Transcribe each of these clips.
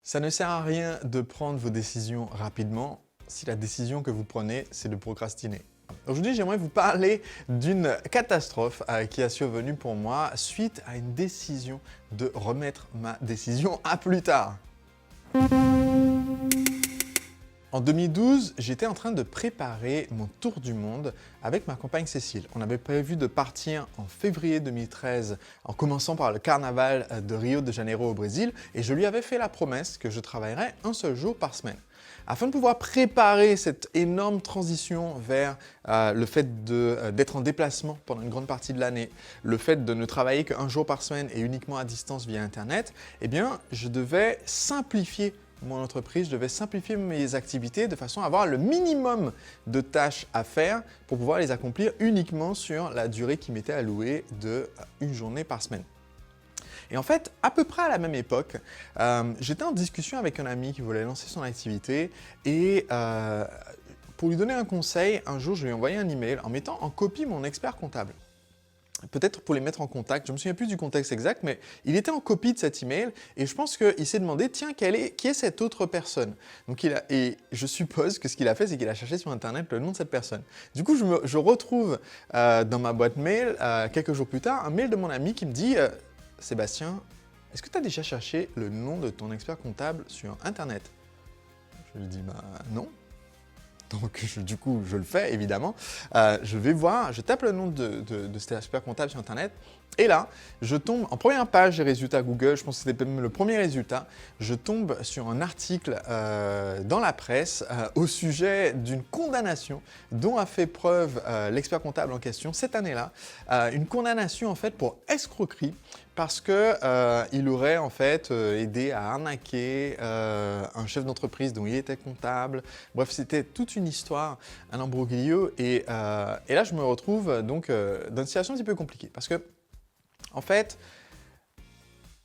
Ça ne sert à rien de prendre vos décisions rapidement si la décision que vous prenez, c'est de procrastiner. Aujourd'hui, j'aimerais vous parler d'une catastrophe qui a survenu pour moi suite à une décision de remettre ma décision à plus tard. En 2012, j'étais en train de préparer mon tour du monde avec ma compagne Cécile. On avait prévu de partir en février 2013 en commençant par le carnaval de Rio de Janeiro au Brésil et je lui avais fait la promesse que je travaillerais un seul jour par semaine. Afin de pouvoir préparer cette énorme transition vers le fait d'être en déplacement pendant une grande partie de l'année, le fait de ne travailler qu'un jour par semaine et uniquement à distance via Internet, eh bien, je devais simplifier mon entreprise, je devais simplifier mes activités de façon à avoir le minimum de tâches à faire pour pouvoir les accomplir uniquement sur la durée qui m'était allouée de une journée par semaine. Et en fait, à peu près à la même époque, j'étais en discussion avec un ami qui voulait lancer son activité et pour lui donner un conseil, un jour, je lui ai envoyé un email en mettant en copie mon expert comptable. Peut-être pour les mettre en contact, je ne me souviens plus du contexte exact, mais il était en copie de cet email et je pense qu'il s'est demandé, tiens, qui est cette autre personne? Et je suppose que ce qu'il a fait, c'est qu'il a cherché sur Internet le nom de cette personne. Du coup, je retrouve dans ma boîte mail, quelques jours plus tard, un mail de mon ami qui me dit « Sébastien, est-ce que tu as déjà cherché le nom de ton expert comptable sur Internet ?» Je lui dis « Bah non ». Donc du coup, je le fais évidemment. Je vais voir, je tape le nom de cet expert comptable sur Internet et là, je tombe en première page des résultats Google, je pense que c'était même le premier résultat, je tombe sur un article dans la presse au sujet d'une condamnation dont a fait preuve l'expert comptable en question cette année-là. Une condamnation en fait pour escroquerie parce qu'il aurait en fait aidé à arnaquer un chef d'entreprise dont il était comptable. Bref, c'était toute une histoire, un imbroglio et là je me retrouve donc dans une situation un petit peu compliquée parce que en fait,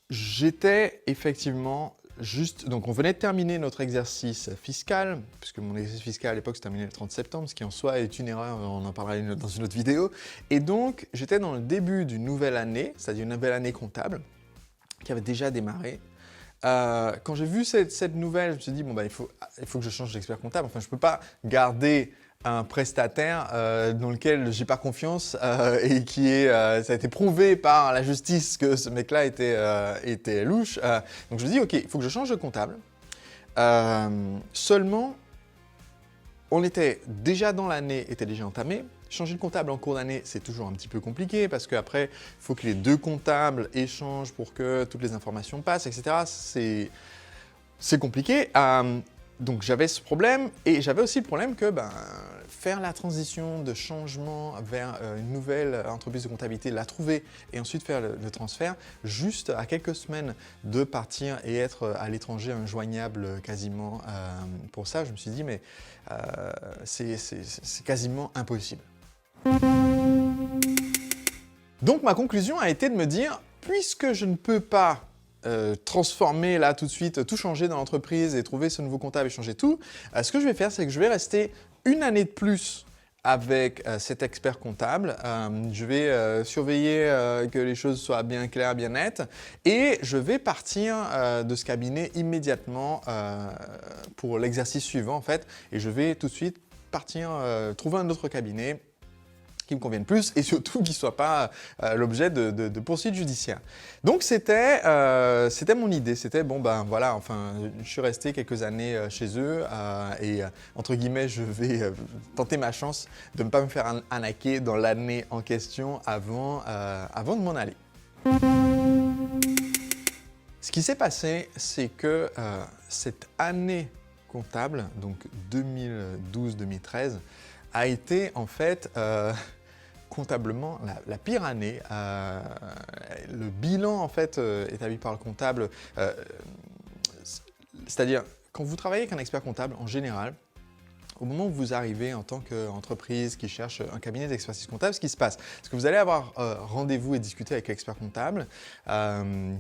j'étais effectivement juste… Donc, on venait de terminer notre exercice fiscal, puisque mon exercice fiscal à l'époque se terminait le 30 septembre, ce qui en soi est une erreur, on en parlera dans une autre vidéo. Et donc, j'étais dans le début d'une nouvelle année, c'est-à-dire une nouvelle année comptable, qui avait déjà démarré. Quand j'ai vu cette nouvelle, je me suis dit, bon, bah, il faut que je change d'expert comptable. Enfin, je ne peux pas garder un prestataire dans lequel j'ai pas confiance et ça a été prouvé par la justice que ce mec-là était louche. Donc je me dis, ok, il faut que je change de comptable. Seulement, on était déjà dans l'année, était déjà entamé. Changer de comptable en cours d'année, c'est toujours un petit peu compliqué parce qu'après, il faut que les deux comptables échangent pour que toutes les informations passent, etc. C'est compliqué. Donc j'avais ce problème et j'avais aussi le problème que faire la transition de changement vers une nouvelle entreprise de comptabilité, la trouver et ensuite faire le transfert, juste à quelques semaines de partir et être à l'étranger injoignable quasiment pour ça, je me suis dit mais c'est quasiment impossible. Donc ma conclusion a été de me dire, puisque je ne peux pas transformer là tout de suite, tout changer dans l'entreprise et trouver ce nouveau comptable et changer tout, ce que je vais faire, c'est que je vais rester une année de plus avec cet expert comptable. Je vais surveiller que les choses soient bien claires, bien nettes et je vais partir de ce cabinet immédiatement pour l'exercice suivant en fait et je vais tout de suite partir trouver un autre cabinet qui me conviennent plus et surtout qui ne soient pas l'objet de poursuites judiciaires. Donc c'était mon idée, c'était bon ben voilà, enfin je suis resté quelques années chez eux et entre guillemets je vais tenter ma chance de ne pas me faire arnaquer dans l'année en question avant de m'en aller. Ce qui s'est passé, c'est que cette année comptable, donc 2012-2013, a été en fait comptablement la pire année. Le bilan en fait établi par le comptable, c'est-à-dire quand vous travaillez avec un expert comptable en général, au moment où vous arrivez en tant qu'entreprise qui cherche un cabinet d'expertise comptable, ce qui se passe, c'est que vous allez avoir rendez-vous et discuter avec l'expert comptable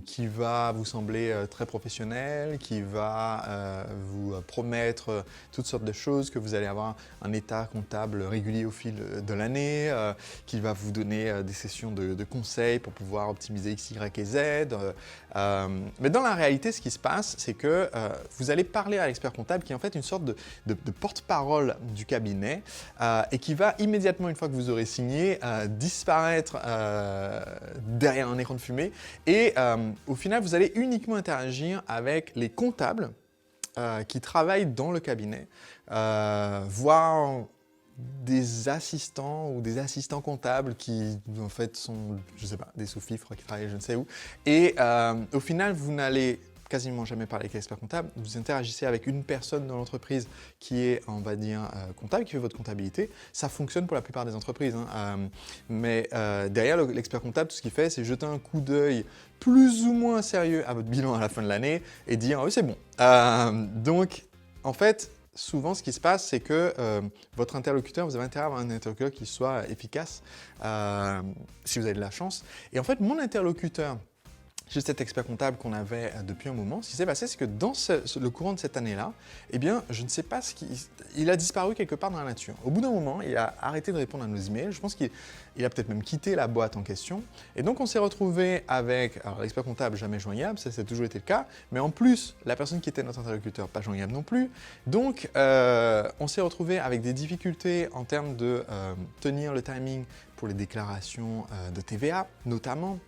qui va vous sembler très professionnel, qui va vous promettre toutes sortes de choses, que vous allez avoir un état comptable régulier au fil de l'année, qui va vous donner des sessions de conseils pour pouvoir optimiser X, Y et Z. Mais dans la réalité, ce qui se passe, c'est que vous allez parler à l'expert comptable qui est en fait une sorte de porte-parole du cabinet et qui va immédiatement, une fois que vous aurez signé, disparaître derrière un écran de fumée et au final, vous allez uniquement interagir avec les comptables qui travaillent dans le cabinet, voire des assistants ou des assistants comptables qui en fait sont, je sais pas, des sous-fifres qui travaillent je ne sais où. Et au final, vous n'allez quasiment jamais parler avec l'expert comptable. Vous interagissez avec une personne dans l'entreprise qui est, on va dire, comptable, qui fait votre comptabilité. Ça fonctionne pour la plupart des entreprises. Mais derrière l'expert comptable, tout ce qu'il fait, c'est jeter un coup d'œil plus ou moins sérieux à votre bilan à la fin de l'année et dire c'est bon. Donc, en fait, souvent, ce qui se passe, c'est que votre interlocuteur, vous avez intérêt à avoir un interlocuteur qui soit efficace, si vous avez de la chance. Et en fait, mon interlocuteur, chez cet expert comptable qu'on avait depuis un moment, ce qui s'est passé, c'est que dans le courant de cette année-là, eh bien, je ne sais pas il a disparu quelque part dans la nature. Au bout d'un moment, il a arrêté de répondre à nos emails. Je pense qu'il a peut-être même quitté la boîte en question. Et donc, on s'est retrouvé avec, alors l'expert comptable jamais joignable, ça a toujours été le cas, mais en plus, la personne qui était notre interlocuteur, pas joignable non plus. Donc, on s'est retrouvé avec des difficultés en termes de tenir le timing pour les déclarations de TVA, notamment.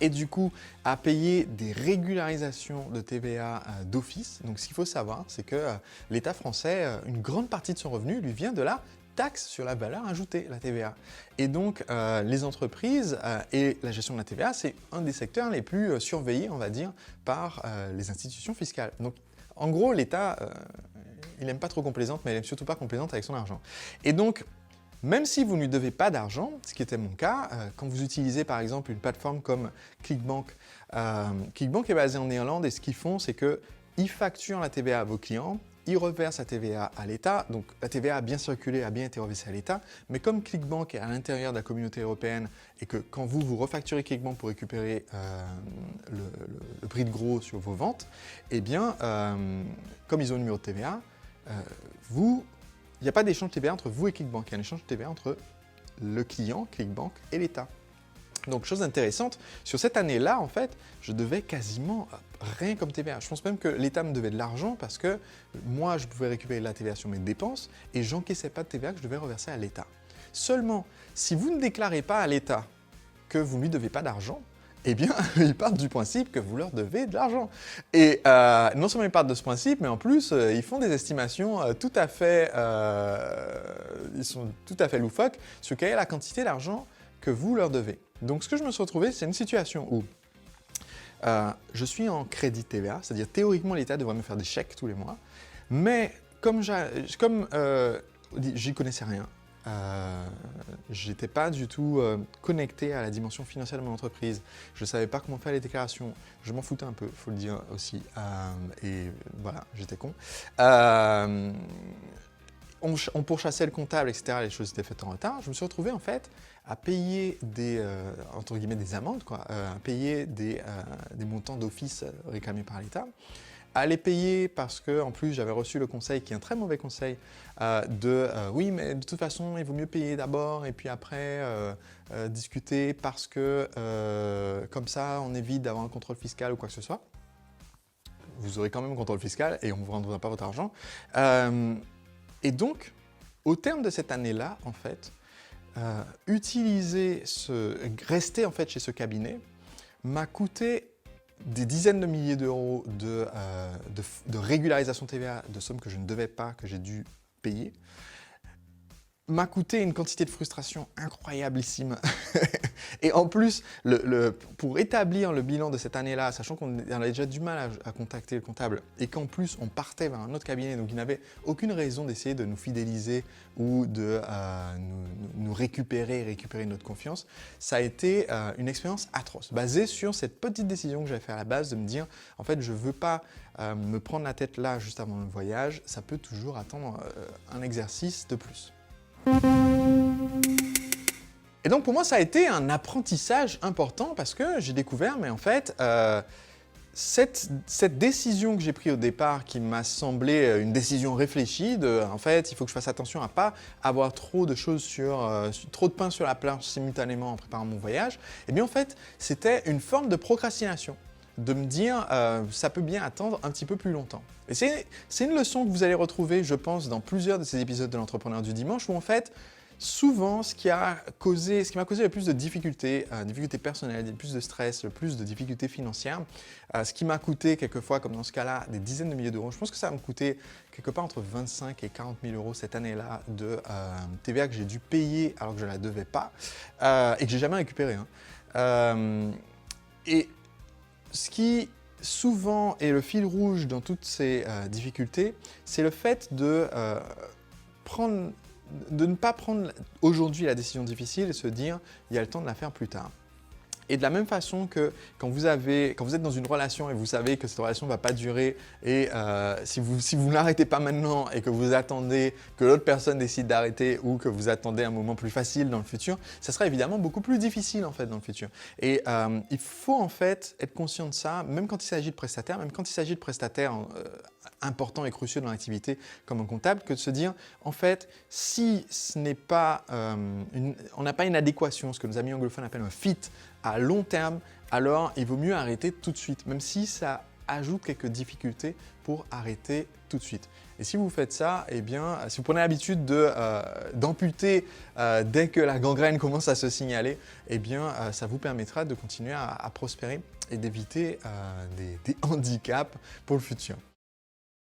Et du coup, à payer des régularisations de TVA d'office. Donc, ce qu'il faut savoir, c'est que l'État français, une grande partie de son revenu lui vient de la taxe sur la valeur ajoutée, la TVA. Et donc, les entreprises et la gestion de la TVA, c'est un des secteurs les plus surveillés, on va dire, par les institutions fiscales. Donc, en gros, l'État, il n'aime pas trop complaisante, mais il n'aime surtout pas complaisante avec son argent. Et donc, même si vous ne lui devez pas d'argent, ce qui était mon cas, quand vous utilisez par exemple une plateforme comme ClickBank, ClickBank est basé en Irlande et ce qu'ils font, c'est qu'ils facturent la TVA à vos clients, ils reversent la TVA à l'État, donc la TVA a bien circulé, a bien été reversée à l'État, mais comme ClickBank est à l'intérieur de la communauté européenne et que quand vous refacturez ClickBank pour récupérer le prix de gros sur vos ventes, eh bien, comme ils ont le numéro de TVA, il n'y a pas d'échange de TVA entre vous et ClickBank, il y a un échange de TVA entre le client, ClickBank, et l'État. Donc, chose intéressante, sur cette année-là, en fait, je devais quasiment rien comme TVA. Je pense même que l'État me devait de l'argent parce que moi, je pouvais récupérer de la TVA sur mes dépenses et j'encaissais pas de TVA que je devais reverser à l'État. Seulement, si vous ne déclarez pas à l'État que vous ne lui devez pas d'argent, eh bien, ils partent du principe que vous leur devez de l'argent. Et non seulement ils partent de ce principe, mais en plus, ils font des estimations tout à fait loufoques sur quelle est la quantité d'argent que vous leur devez. Donc, ce que je me suis retrouvé, c'est une situation où je suis en crédit TVA, c'est-à-dire théoriquement, l'État devrait me faire des chèques tous les mois, mais comme j'y connaissais rien, j'étais pas du tout connecté à la dimension financière de mon entreprise. Je savais pas comment faire les déclarations. Je m'en foutais un peu, faut le dire aussi. Et voilà, j'étais con. On pourchassait le comptable, etc. Les choses étaient faites en retard. Je me suis retrouvé en fait à payer entre guillemets des amendes, à payer des montants d'office réclamés par l'État. À les payer parce que, en plus, j'avais reçu le conseil, qui est un très mauvais conseil, oui, mais de toute façon, il vaut mieux payer d'abord et puis après discuter parce que comme ça, on évite d'avoir un contrôle fiscal ou quoi que ce soit. Vous aurez quand même un contrôle fiscal et on ne vous rendra pas votre argent. Et donc, au terme de cette année-là, en fait, rester en fait chez ce cabinet m'a coûté des dizaines de milliers d'euros de régularisation TVA de sommes que je ne devais pas, que j'ai dû payer, m'a coûté une quantité de frustration incroyablissime. Et en plus, pour établir le bilan de cette année-là, sachant qu'on avait déjà du mal à contacter le comptable et qu'en plus on partait vers un autre cabinet, donc il n'avait aucune raison d'essayer de nous fidéliser ou de nous récupérer notre confiance, ça a été une expérience atroce, basée sur cette petite décision que j'avais fait à la base de me dire, en fait, je ne veux pas me prendre la tête là juste avant le voyage, ça peut toujours attendre un exercice de plus. Et donc pour moi, ça a été un apprentissage important parce que j'ai découvert, mais en fait, cette décision que j'ai prise au départ, qui m'a semblé une décision réfléchie, en fait, il faut que je fasse attention à ne pas avoir trop de choses trop de pain sur la planche simultanément en préparant mon voyage, et bien en fait, c'était une forme de procrastination. De me dire, ça peut bien attendre un petit peu plus longtemps. Et c'est une leçon que vous allez retrouver, je pense, dans plusieurs de ces épisodes de l'Entrepreneur du Dimanche, où en fait, souvent, ce qui m'a causé le plus de difficultés, difficultés personnelles, le plus de stress, le plus de difficultés financières, ce qui m'a coûté quelquefois, comme dans ce cas-là, des dizaines de milliers d'euros. Je pense que ça va me coûter quelque part entre 25 et 40 000 euros cette année-là de TVA que j'ai dû payer alors que je ne la devais pas et que j'ai jamais récupéré. Et ce qui souvent est le fil rouge dans toutes ces difficultés, c'est le fait de ne pas prendre aujourd'hui la décision difficile et se dire il y a le temps de la faire plus tard. Et de la même façon que quand vous êtes dans une relation et vous savez que cette relation ne va pas durer et si vous n'arrêtez pas maintenant et que vous attendez que l'autre personne décide d'arrêter ou que vous attendez un moment plus facile dans le futur, ça sera évidemment beaucoup plus difficile en fait dans le futur. Et il faut en fait être conscient de ça, même quand il s'agit de prestataires, importants et cruciaux dans l'activité comme un comptable, que de se dire en fait si ce n'est pas, on n'a pas une adéquation, ce que nos amis anglophones appellent un fit à long terme, alors il vaut mieux arrêter tout de suite, même si ça ajoute quelques difficultés pour arrêter tout de suite. Et si vous faites ça, eh bien, si vous prenez l'habitude d'amputer dès que la gangrène commence à se signaler, eh bien, ça vous permettra de continuer à prospérer et d'éviter des handicaps pour le futur.